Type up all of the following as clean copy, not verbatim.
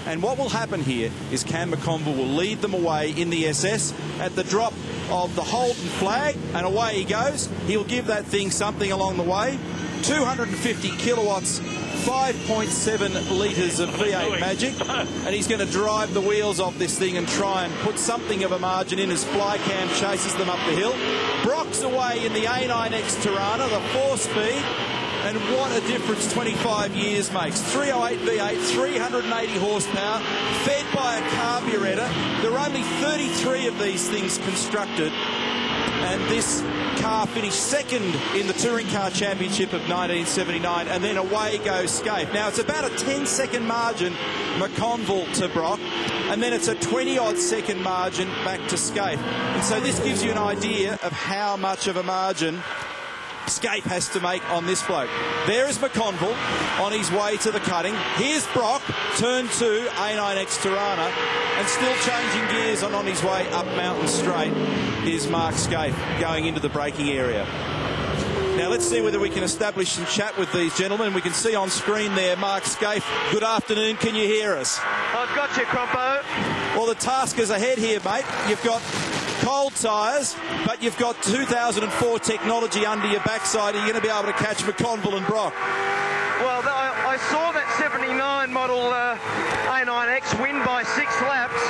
And what will happen here is Cam McConville will lead them away in the SS at the drop of the Holden flag, and away he goes. He'll give that thing something along the way. 250 kilowatts, 5.7 litres of V8 magic, and he's going to drive the wheels off this thing and try and put something of a margin in as Flycam chases them up the hill. Brock's away in the A9X Torana, the 4-speed, and what a difference 25 years makes. 308 V8, 380 horsepower, fed by a carburettor. There are only 33 of these things constructed, and this car finished second in the Touring Car Championship of 1979, and then away goes Skaife. Now, it's about a 10-second margin, McConville to Brock, and then it's a 20-odd second margin back to Skaife. And so this gives you an idea of how much of a margin Skaife has to make on this bloke. There is McConville on his way to the cutting. Here's Brock, turn 2, A9X Torana, and still changing gears on his way up Mountain Straight is Mark Skaife going into the braking area. Now let's see whether we can establish some chat with these gentlemen. We can see on screen there Mark Skaife. Good afternoon, can you hear us? I've got you, Crompo. Well, the task is ahead here, mate. You've got cold tyres, but you've got 2004 technology under your backside. Are you going to be able to catch McConville and Brock? Well, I saw that 79 model A9X win by 6 laps.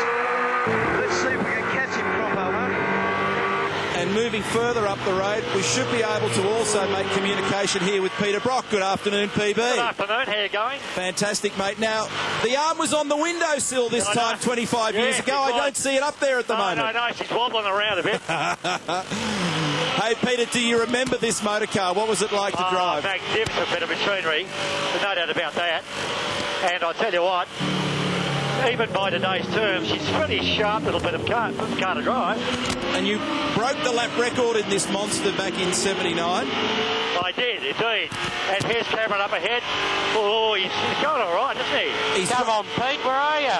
Let's see if we can catch him, Crompo, huh? And moving further up the road, we should be able to also make communication here with Peter Brock. Good afternoon, PB. Good afternoon, how are you going? Fantastic, mate. Now, the arm was on the windowsill this time 25 years ago. I don't see it up there at the moment. No, she's wobbling around a bit. Hey, Peter, do you remember this motor car? What was it like to drive? Magnificent bit of machinery, there's no doubt about that. And I tell you what, even by today's terms, she's a pretty sharp little bit of car to drive. And you broke the lap record in this monster back in 79. I did, indeed. And here's Cameron up ahead. Oh, he's going all right, isn't he? Come on, Pete, where are you?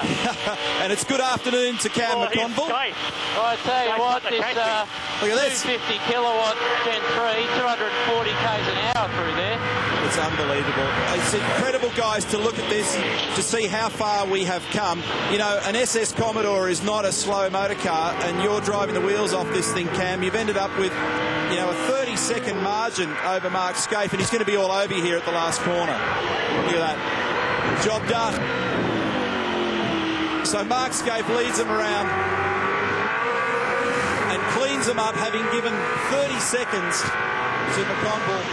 And it's good afternoon to Cam McConville. I tell you what, this look at this. 250 kilowatt Gen 3, 240 k's an hour through there. It's unbelievable. It's incredible, guys, to look at this, to see how far we have come. You know, an SS Commodore is not a slow motor car, and you're driving the wheels off this thing, Cam. You've ended up with, you know, a 30-second margin over Mark Skaife, and he's going to be all over here at the last corner. Look at that. Job done. So Mark Skaife leads him around and cleans him up, having given 30 seconds to McConville.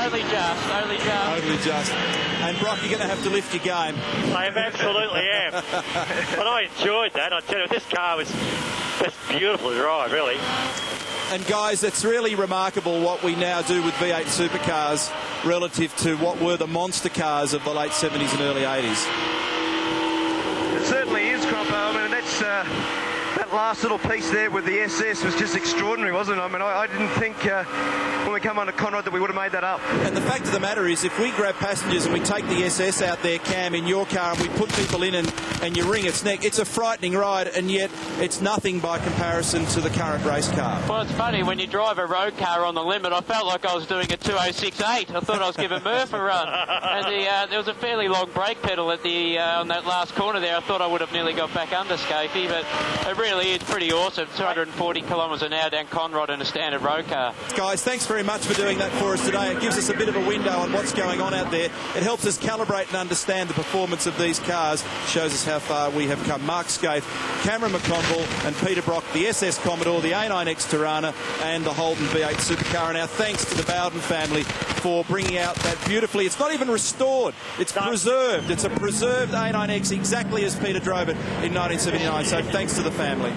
Only just. And Brock, you're going to have to lift your game. I absolutely am. But I enjoyed that. I tell you, this car was just beautiful to drive, really. And guys, it's really remarkable what we now do with V8 Supercars relative to what were the monster cars of the late 70s and early 80s. It certainly is, Crompo. I mean, that's... that last little piece there with the SS was just extraordinary, wasn't it? I mean, I didn't think when we come under Conrad that we would have made that up. And the fact of the matter is, if we grab passengers and we take the SS out there, Cam, in your car, and we put people in and you wring its neck, it's a frightening ride, and yet it's nothing by comparison to the current race car. Well, it's funny, when you drive a road car on the limit, I felt like I was doing a 206.8. I thought I was giving Murph a run. And there was a fairly long brake pedal at the on that last corner there. I thought I would have nearly got back under Skaife, but it really is pretty awesome. 240 kilometres an hour down Conrad in a standard road car. Guys, thanks very much for doing that for us today. It gives us a bit of a window on what's going on out there. It helps us calibrate and understand the performance of these cars. Shows us how far we have come. Mark Skaife, Cameron McConville and Peter Brock, the SS Commodore, the A9X Torana and the Holden V8 Supercar. And our thanks to the Bowden family for bringing out that beautifully. It's not even restored. It's preserved. It's a preserved A9X exactly as Peter drove it in 1979. So thanks to the family.